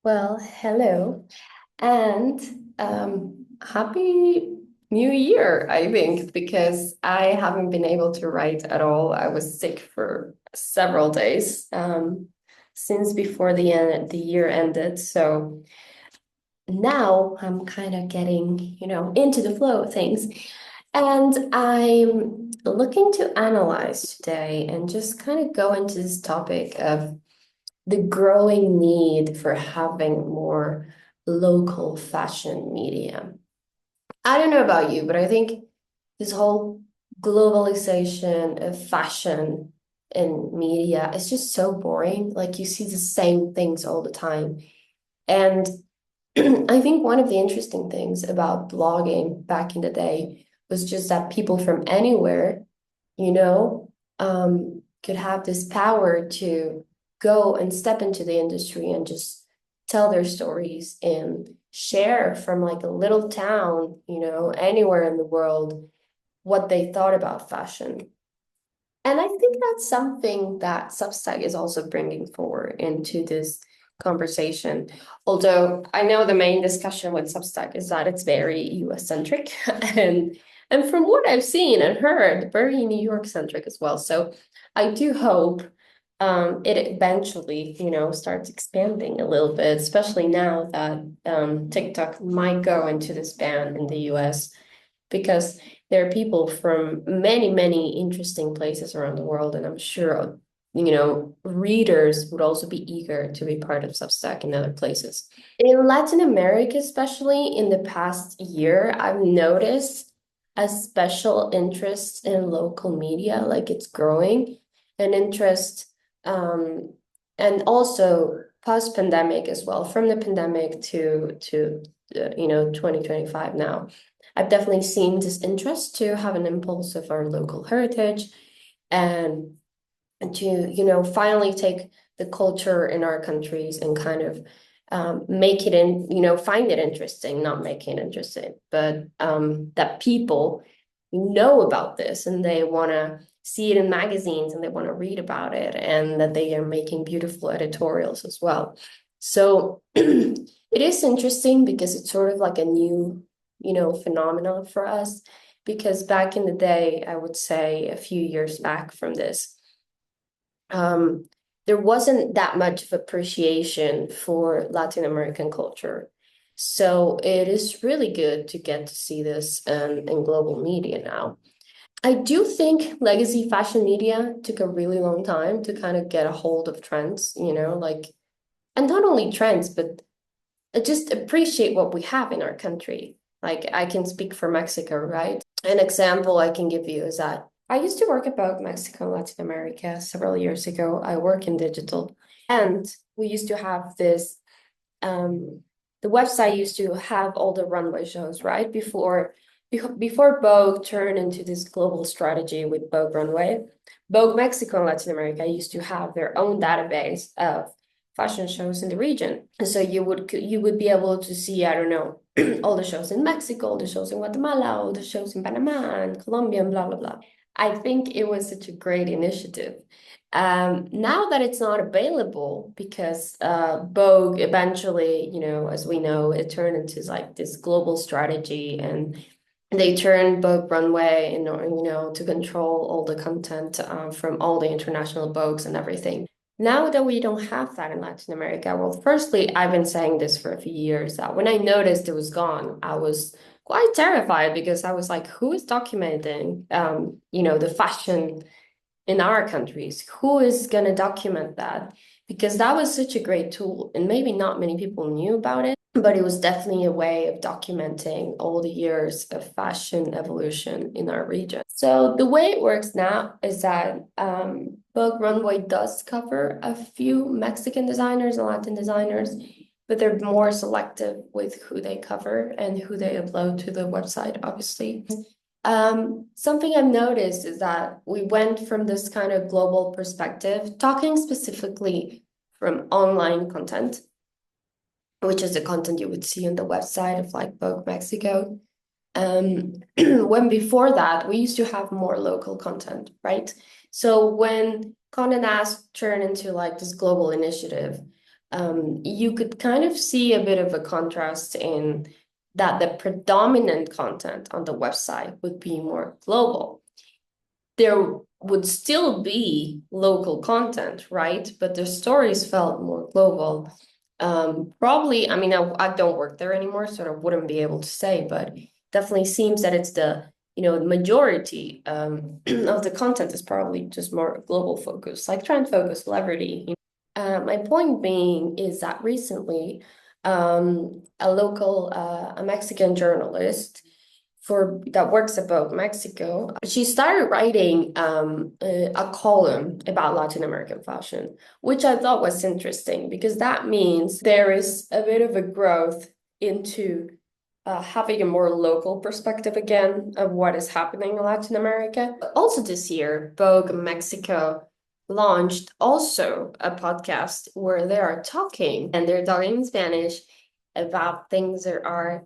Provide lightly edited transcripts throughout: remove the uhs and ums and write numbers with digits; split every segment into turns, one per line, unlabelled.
Well, hello and happy New Year, I think, because I haven't been able to write at all. I was sick for several days since before the year ended. So now I'm kind of getting, into the flow of things. And I'm looking to analyze today and just kind of go into this topic of the growing need for having more local fashion media. I don't know about you, but I think this whole globalization of fashion and media is just so boring. Like you see the same things all the time. And I think one of the interesting things about blogging back in the day was just that people from anywhere, you know, could have this power to go and step into the industry and just tell their stories and share from like a little town, anywhere in the world, what they thought about fashion. And I think that's something that Substack is also bringing forward into this conversation. Although I know the main discussion with Substack is that it's very US centric and from what I've seen and heard, very New York centric as well. So I do hope it eventually, starts expanding a little bit, especially now that TikTok might go into this ban in the US because there are people from many, many interesting places around the world, and I'm sure, readers would also be eager to be part of Substack in other places. In Latin America, especially in the past year, I've noticed a special interest in local media, like it's growing, an interest, um, and also post-pandemic as well, from the pandemic to 2025 now. I've definitely seen this interest to have an impulse of our local heritage and to, finally take the culture in our countries and kind of make it find it interesting, not make it interesting, but that people know about this and they want to see it in magazines and they want to read about it and that they are making beautiful editorials as well. So it is interesting because it's sort of like a new, phenomenon for us. Because back in the day, I would say a few years back from this, um, there wasn't that much of appreciation for Latin American culture. So it is really good to get to see this in global media now. I do think legacy fashion media took a really long time to kind of get a hold of trends, and not only trends, but just appreciate what we have in our country. Like I can speak for Mexico, right? An example I can give you is that I used to work about Mexico and Latin America several years ago. I work in digital, and we used to have this. Um, the website used to have all the runway shows, right? Before Vogue turned into this global strategy with Vogue Runway, Vogue Mexico and Latin America used to have their own database of fashion shows in the region. And so you would be able to see, I don't know, all the shows in Mexico, all the shows in Guatemala, all the shows in Panama and Colombia and blah blah blah. I think it was such a great initiative. Now that it's not available because Vogue eventually, as we know, it turned into like this global strategy and they turned Vogue Runway in order, to control all the content from all the international Vogues and everything. Now that we don't have that in Latin America, well, firstly, I've been saying this for a few years that when I noticed it was gone, I was quite terrified because I was like, who is documenting, the fashion in our countries? Who is going to document that? Because that was such a great tool, and maybe not many people knew about it, but it was definitely a way of documenting all the years of fashion evolution in our region. So the way it works now is that Vogue Runway does cover a few Mexican designers and Latin designers, but they're more selective with who they cover and who they upload to the website, obviously. Something I've noticed is that we went from this kind of global perspective, talking specifically from online content, which is the content you would see on the website of like Vogue Mexico. When before that, we used to have more local content, right? So when Condé Nast turned into like this global initiative, you could kind of see a bit of a contrast in that the predominant content on the website would be more global. There would still be local content, right? But the stories felt more global. Probably, I mean, I don't work there anymore, so I wouldn't be able to say, but definitely seems that it's the, the majority of the content is probably just more global focus, like trend focus, celebrity. My point being is that recently, a Mexican journalist for that works about Mexico, she started writing a column about Latin American fashion, which I thought was interesting because that means there is a bit of a growth into having a more local perspective again of what is happening in Latin America. Also this year, Vogue Mexico launched also a podcast where they are talking, and they're talking in Spanish about things that are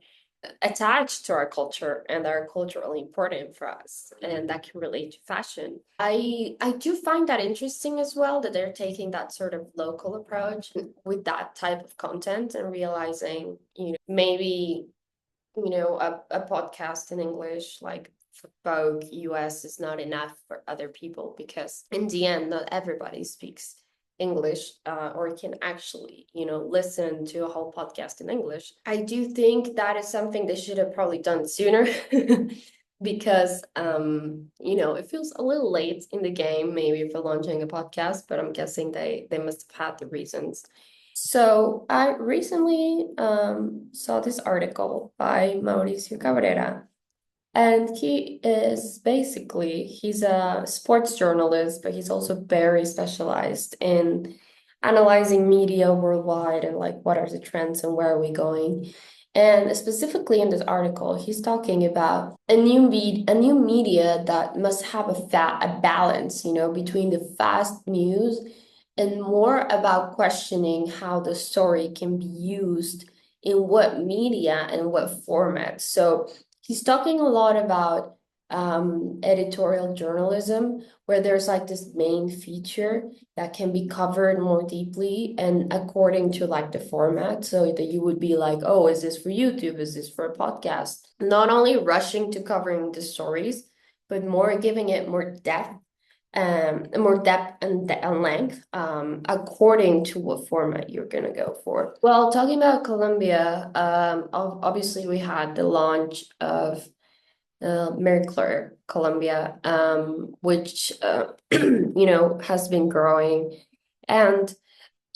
attached to our culture and are culturally important for us and that can relate to fashion. I do find that interesting as well, that they're taking that sort of local approach with that type of content and realizing, maybe, a podcast in English like for Vogue US is not enough for other people because in the end not everybody speaks English, or can actually, listen to a whole podcast in English. I do think that is something they should have probably done sooner because, it feels a little late in the game, maybe for launching a podcast, but I'm guessing they must have had the reasons. So I recently saw this article by Mauricio Cabrera, and he's a sports journalist, but he's also very specialized in analyzing media worldwide and like what are the trends and where are we going. And specifically in this article, he's talking about a new media that must have a balance, between the fast news and more about questioning how the story can be used in what media and what format. So he's talking a lot about editorial journalism, where there's like this main feature that can be covered more deeply and according to like the format, so that you would be like, oh, is this for YouTube? Is this for a podcast? Not only rushing to covering the stories, but more giving it more depth and length, according to what format you're gonna go for. Well, talking about Colombia, obviously we had the launch of Mary Claire Colombia, which has been growing. And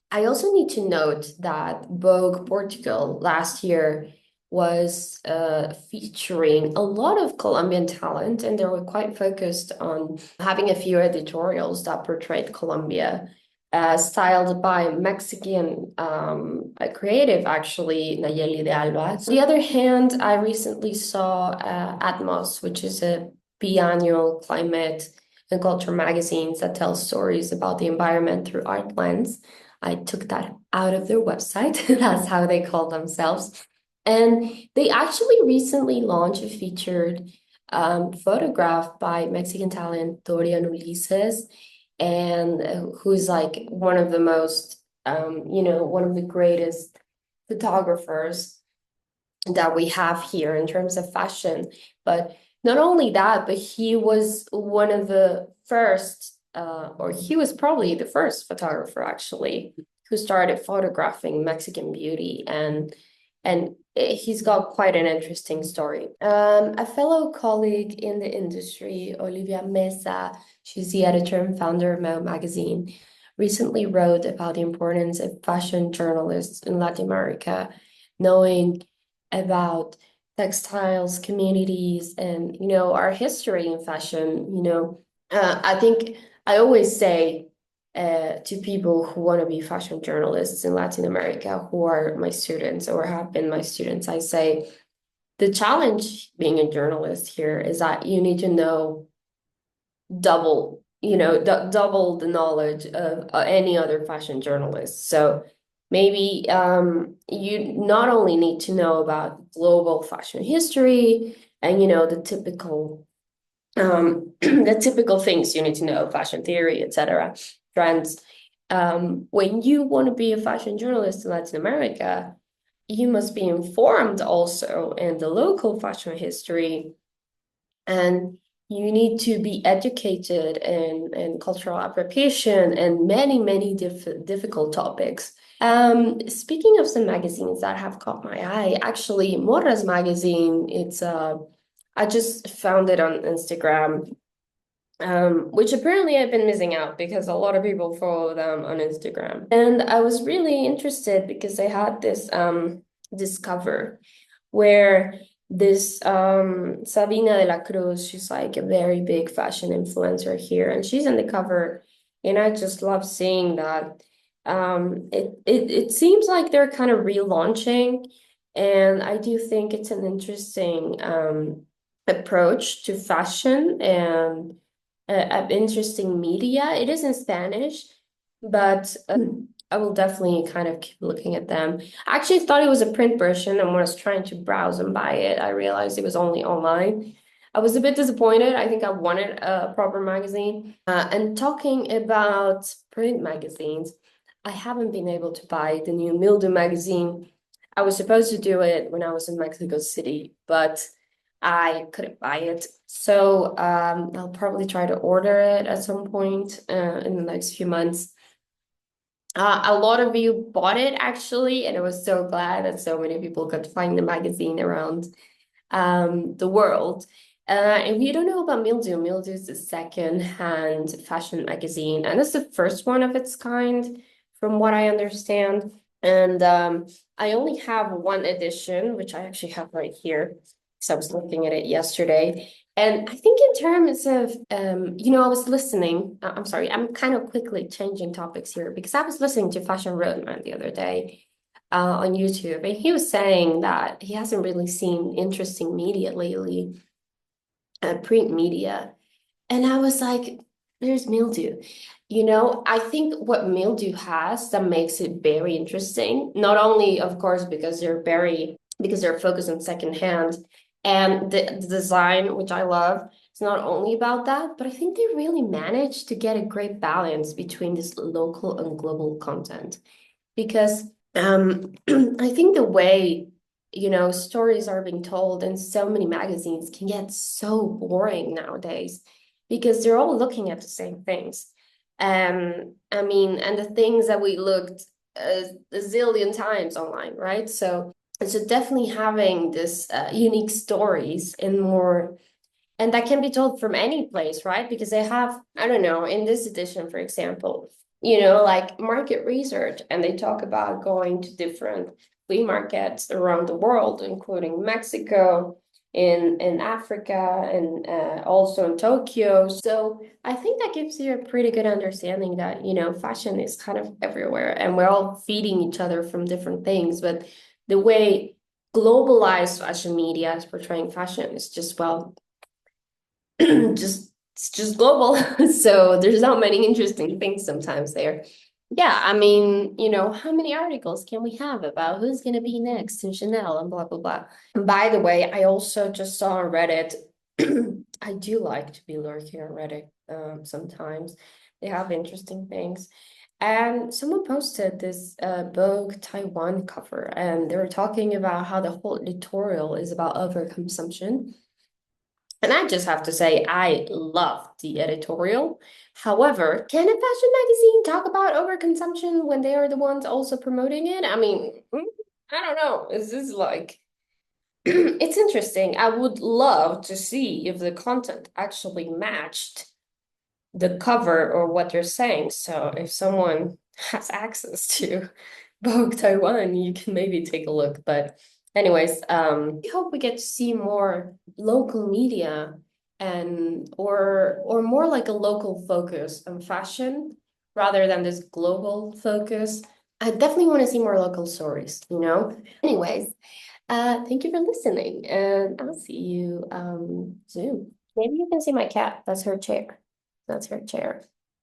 I also need to note that Vogue Portugal last year was featuring a lot of Colombian talent, and they were quite focused on having a few editorials that portrayed Colombia, styled by Mexican a creative, actually, Nayeli de Alba. On the other hand, I recently saw Atmos, which is a biannual climate and culture magazines that tells stories about the environment through art lens. I took that out of their website. That's how they call themselves. And they actually recently launched a featured photograph by Mexican talent Dorian Ulises, and who's like one of the most, one of the greatest photographers that we have here in terms of fashion. But not only that, but he was one of the first, or he was probably the first photographer actually, who started photographing Mexican beauty, and he's got quite an interesting story. A fellow colleague in the industry, Olivia Mesa, she's the editor and founder of Mel Magazine, recently wrote about the importance of fashion journalists in Latin America, knowing about textiles, communities, and our history in fashion. I think I always say to people who want to be fashion journalists in Latin America, who are my students or have been my students, I say the challenge being a journalist here is that you need to know double, double the knowledge of any other fashion journalist. So maybe you not only need to know about global fashion history and the typical the typical things you need to know, fashion theory, etc., trends, when you want to be a fashion journalist in Latin America, you must be informed also in the local fashion history, and you need to be educated in cultural appropriation and many, many difficult topics. Speaking of some magazines that have caught my eye, actually, Morras magazine, I just found it on Instagram, which apparently I've been missing out because a lot of people follow them on Instagram. And I was really interested because they had this cover where this Sabina de la Cruz, she's like a very big fashion influencer here, and she's in the cover, and I just love seeing that. It seems like they're kind of relaunching, and I do think it's an interesting approach to fashion and interesting media. It is in Spanish, but I will definitely kind of keep looking at them. I actually thought it was a print version, and when I was trying to browse and buy it, I realized it was only online. I was a bit disappointed. I think I wanted a proper magazine. And talking about print magazines, I haven't been able to buy the new Mildew magazine. I was supposed to do it when I was in Mexico City, but I couldn't buy it. So I'll probably try to order it at some point in the next few months. A lot of you bought it actually, and I was so glad that so many people could find the magazine around the world. If you don't know about Mildew, Mildew is a second-hand fashion magazine, and it's the first one of its kind, from what I understand. And I only have one edition, which I actually have right here, because I was looking at it yesterday. And I think in terms of, I was listening, I'm sorry, I'm kind of quickly changing topics here because I was listening to Fashion Roadman the other day on YouTube, and he was saying that he hasn't really seen interesting media lately, print media. And I was like, there's Mildew. I think what Mildew has that makes it very interesting, not only, of course, because they're focused on secondhand and the design, which I love. It's not only about that, but I think they really managed to get a great balance between this local and global content. Because I think the way, stories are being told in so many magazines can get so boring nowadays because they're all looking at the same things. I mean, and the things that we looked a zillion times online, right? So definitely having this unique stories and that can be told from any place, right? Because they have, I don't know, in this edition, for example, like market research, and they talk about going to different flea markets around the world, including Mexico, in Africa, and also in Tokyo. So I think that gives you a pretty good understanding that, fashion is kind of everywhere, and we're all feeding each other from different things. But the way globalized fashion media is portraying fashion is just, well, it's just global. So there's not many interesting things sometimes there. Yeah, I mean, how many articles can we have about who's gonna be next in Chanel and blah blah blah. By the way, I also just saw on Reddit. I do like to be lurking on Reddit sometimes. They have interesting things. And someone posted this Vogue Taiwan cover, and they were talking about how the whole editorial is about overconsumption. And I just have to say, I love the editorial. However, can a fashion magazine talk about overconsumption when they are the ones also promoting it? I mean, I don't know. Is this like, it's interesting. I would love to see if the content actually matched the cover or what they're saying. So if someone has access to Vogue Taiwan, you can maybe take a look. But anyways, I hope we get to see more local media and or more like a local focus on fashion rather than this global focus. I definitely want to see more local stories. Anyways, thank you for listening, and I'll see you soon. Maybe you can see my cat. That's her chair. That's her chair.